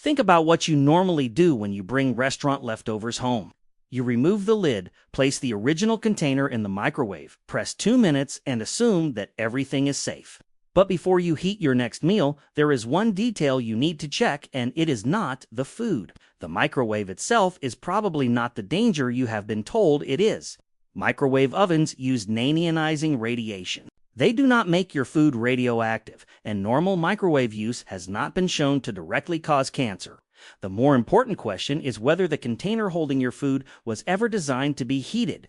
Think about what you normally do when you bring restaurant leftovers home. You remove the lid, place the original container in the microwave, press 2 minutes, and assume that everything is safe. But before you heat your next meal, there is one detail you need to check, and it is not the food. The microwave itself is probably not the danger you have been told it is. Microwave ovens use non-ionizing radiation. They do not make your food radioactive, and normal microwave use has not been shown to directly cause cancer. The more important question is whether the container holding your food was ever designed to be heated.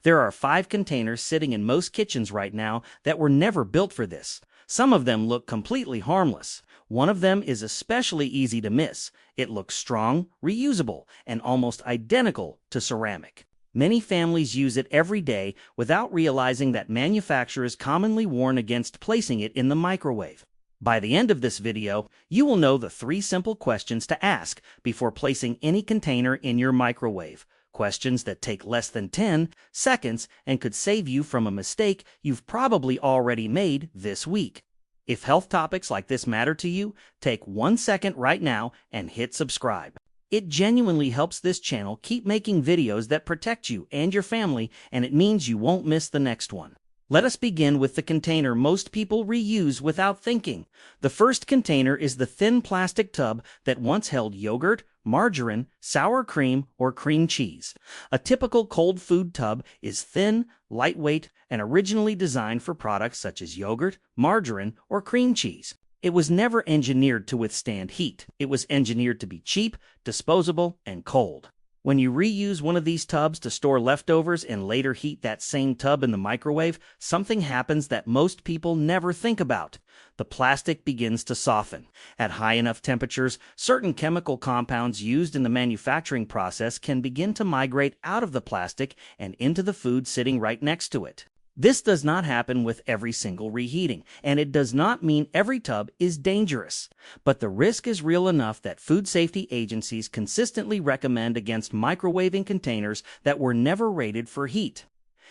There are 5 containers sitting in most kitchens right now that were never built for this. Some of them look completely harmless. One of them is especially easy to miss. It looks strong, reusable, and almost identical to ceramic. Many families use it every day without realizing that manufacturers commonly warn against placing it in the microwave. By the end of this video, you will know the 3 simple questions to ask before placing any container in your microwave. Questions that take less than 10 seconds and could save you from a mistake you've probably already made this week. If health topics like this matter to you, take 1 second right now and hit subscribe. It genuinely helps this channel keep making videos that protect you and your family, and it means you won't miss the next one. Let us begin with the container most people reuse without thinking. The first container is the thin plastic tub that once held yogurt, margarine, sour cream, or cream cheese. A typical cold food tub is thin, lightweight, and originally designed for products such as yogurt, margarine, or cream cheese. It was never engineered to withstand heat. It was engineered to be cheap, disposable, and cold. When you reuse one of these tubs to store leftovers and later heat that same tub in the microwave, something happens that most people never think about. The plastic begins to soften. At high enough temperatures, certain chemical compounds used in the manufacturing process can begin to migrate out of the plastic and into the food sitting right next to it. This does not happen with every single reheating, and it does not mean every tub is dangerous. But the risk is real enough that food safety agencies consistently recommend against microwaving containers that were never rated for heat.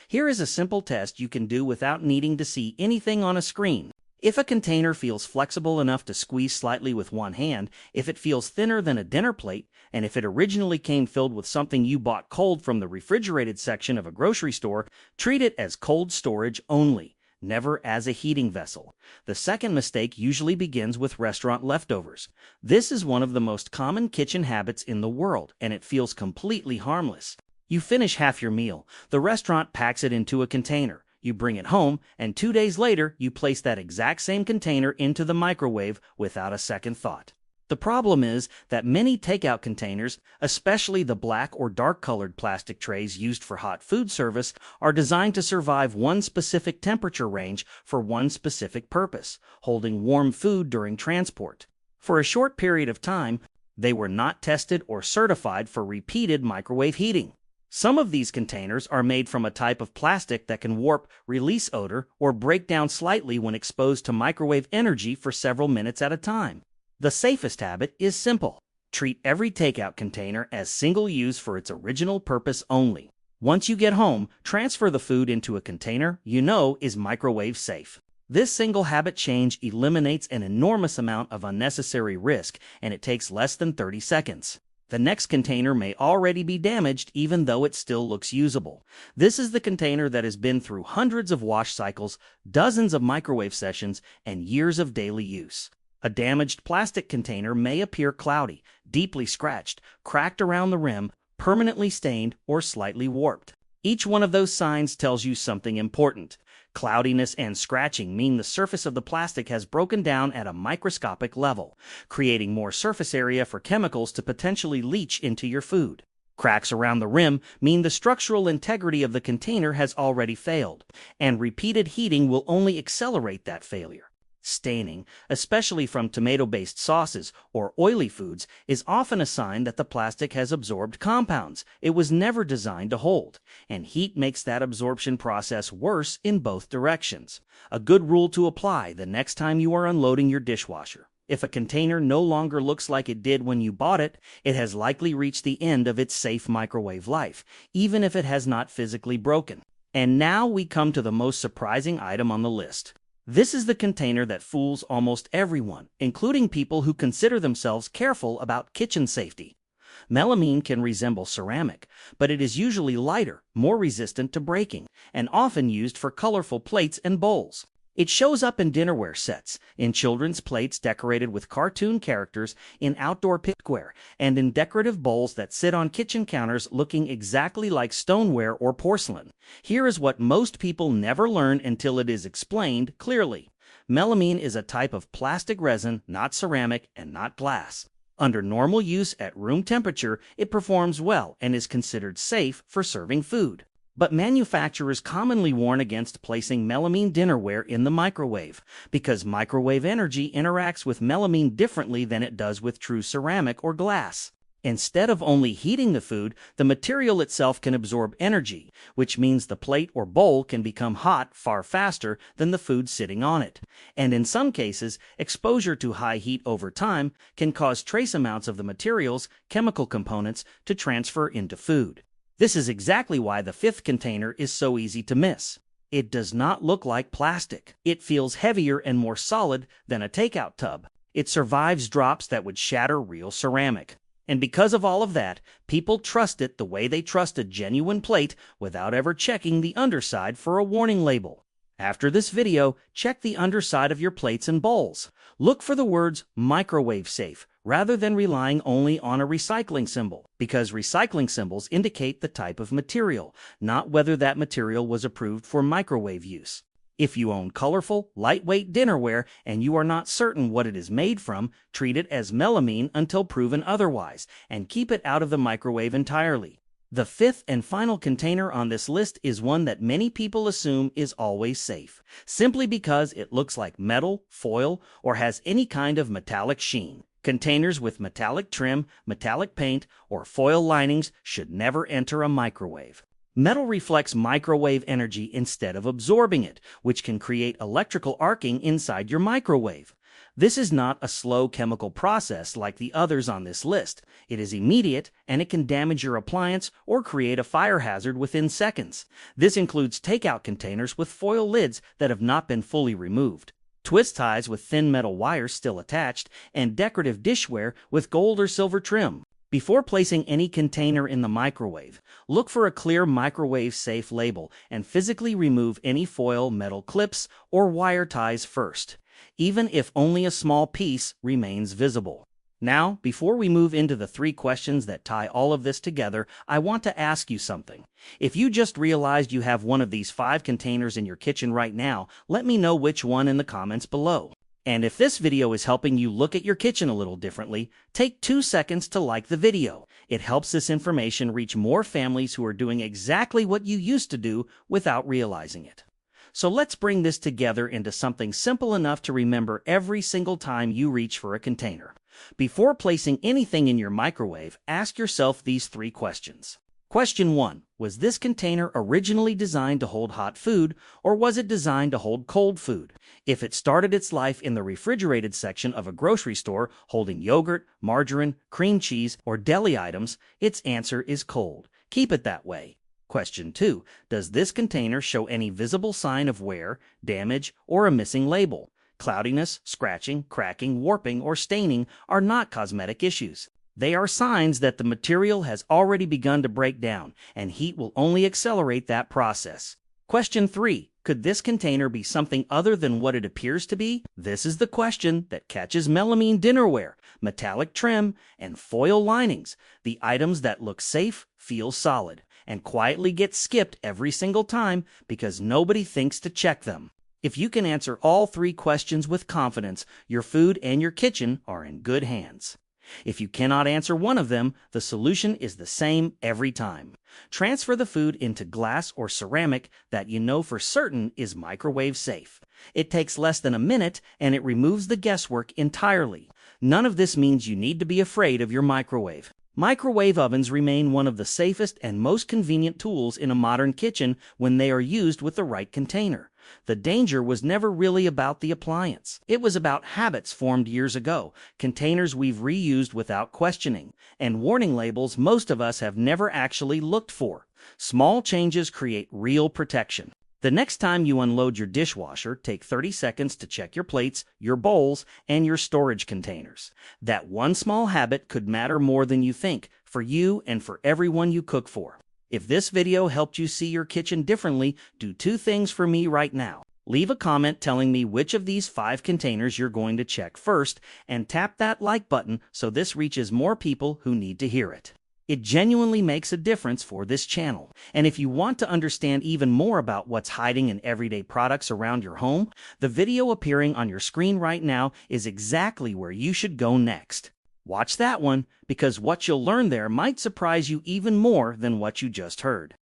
Here is a simple test you can do without needing to see anything on a screen. If a container feels flexible enough to squeeze slightly with one hand, if it feels thinner than a dinner plate, and if it originally came filled with something you bought cold from the refrigerated section of a grocery store, treat it as cold storage only, never as a heating vessel. The second mistake usually begins with restaurant leftovers. This is one of the most common kitchen habits in the world, and it feels completely harmless. You finish half your meal. The restaurant packs it into a container. You bring it home, and 2 days later, you place that exact same container into the microwave without a second thought. The problem is that many takeout containers, especially the black or dark-colored plastic trays used for hot food service, are designed to survive one specific temperature range for one specific purpose, holding warm food during transport. For a short period of time, they were not tested or certified for repeated microwave heating. Some of these containers are made from a type of plastic that can warp, release odor, or break down slightly when exposed to microwave energy for several minutes at a time. The safest habit is simple. Treat every takeout container as single-use for its original purpose only. Once you get home, transfer the food into a container you know is microwave safe. This single habit change eliminates an enormous amount of unnecessary risk, and it takes less than 30 seconds. The next container may already be damaged even though it still looks usable. This is the container that has been through hundreds of wash cycles, dozens of microwave sessions, and years of daily use. A damaged plastic container may appear cloudy, deeply scratched, cracked around the rim, permanently stained, or slightly warped. Each one of those signs tells you something important. Cloudiness and scratching mean the surface of the plastic has broken down at a microscopic level, creating more surface area for chemicals to potentially leach into your food. Cracks around the rim mean the structural integrity of the container has already failed, and repeated heating will only accelerate that failure. Staining, especially from tomato-based sauces or oily foods, is often a sign that the plastic has absorbed compounds it was never designed to hold, and heat makes that absorption process worse in both directions. A good rule to apply the next time you are unloading your dishwasher. If a container no longer looks like it did when you bought it, it has likely reached the end of its safe microwave life, even if it has not physically broken. And now we come to the most surprising item on the list. This is the container that fools almost everyone, including people who consider themselves careful about kitchen safety. Melamine can resemble ceramic, but it is usually lighter, more resistant to breaking, and often used for colorful plates and bowls. It shows up in dinnerware sets, in children's plates decorated with cartoon characters, in outdoor cookware, and in decorative bowls that sit on kitchen counters looking exactly like stoneware or porcelain. Here is what most people never learn until it is explained clearly. Melamine is a type of plastic resin, not ceramic and not glass. Under normal use at room temperature, it performs well and is considered safe for serving food. But manufacturers commonly warn against placing melamine dinnerware in the microwave because microwave energy interacts with melamine differently than it does with true ceramic or glass. Instead of only heating the food, the material itself can absorb energy, which means the plate or bowl can become hot far faster than the food sitting on it. And in some cases, exposure to high heat over time can cause trace amounts of the material's chemical components to transfer into food. This is exactly why the fifth container is so easy to miss. It does not look like plastic. It feels heavier and more solid than a takeout tub. It survives drops that would shatter real ceramic. And because of all of that, people trust it the way they trust a genuine plate without ever checking the underside for a warning label. After this video, check the underside of your plates and bowls. Look for the words microwave safe rather than relying only on a recycling symbol, because recycling symbols indicate the type of material, not whether that material was approved for microwave use. If you own colorful, lightweight dinnerware and you are not certain what it is made from, treat it as melamine until proven otherwise, and keep it out of the microwave entirely. The fifth and final container on this list is one that many people assume is always safe, simply because it looks like metal, foil, or has any kind of metallic sheen. Containers with metallic trim, metallic paint, or foil linings should never enter a microwave. Metal reflects microwave energy instead of absorbing it, which can create electrical arcing inside your microwave. This is not a slow chemical process like the others on this list. It is immediate, and it can damage your appliance or create a fire hazard within seconds. This includes takeout containers with foil lids that have not been fully removed, twist ties with thin metal wires still attached, and decorative dishware with gold or silver trim. Before placing any container in the microwave, look for a clear microwave-safe label and physically remove any foil, metal clips, or wire ties first, even if only a small piece remains visible. Now, before we move into the 3 questions that tie all of this together, I want to ask you something. If you just realized you have one of these 5 containers in your kitchen right now, let me know which one in the comments below. And if this video is helping you look at your kitchen a little differently, take 2 seconds to like the video. It helps this information reach more families who are doing exactly what you used to do without realizing it. So let's bring this together into something simple enough to remember every single time you reach for a container. Before placing anything in your microwave, ask yourself these 3 questions. Question 1. Was this container originally designed to hold hot food, or was it designed to hold cold food? If it started its life in the refrigerated section of a grocery store holding yogurt, margarine, cream cheese, or deli items, its answer is cold. Keep it that way. Question 2. Does this container show any visible sign of wear, damage, or a missing label? Cloudiness, scratching, cracking, warping, or staining are not cosmetic issues. They are signs that the material has already begun to break down, and heat will only accelerate that process. Question 3. Could this container be something other than what it appears to be? This is the question that catches melamine dinnerware, metallic trim, and foil linings, the items that look safe, feel solid, and quietly get skipped every single time because nobody thinks to check them. If you can answer all 3 questions with confidence, your food and your kitchen are in good hands. If you cannot answer one of them, the solution is the same every time. Transfer the food into glass or ceramic that you know for certain is microwave safe. It takes less than a minute and it removes the guesswork entirely. None of this means you need to be afraid of your microwave. Microwave ovens remain one of the safest and most convenient tools in a modern kitchen when they are used with the right container. The danger was never really about the appliance. It was about habits formed years ago, containers we've reused without questioning, and warning labels most of us have never actually looked for. Small changes create real protection. The next time you unload your dishwasher, take 30 seconds to check your plates, your bowls, and your storage containers. That one small habit could matter more than you think, for you and for everyone you cook for. If this video helped you see your kitchen differently, do two things for me right now. Leave a comment telling me which of these 5 containers you're going to check first, and tap that like button so this reaches more people who need to hear it. It genuinely makes a difference for this channel. And if you want to understand even more about what's hiding in everyday products around your home, the video appearing on your screen right now is exactly where you should go next. Watch that one, because what you'll learn there might surprise you even more than what you just heard.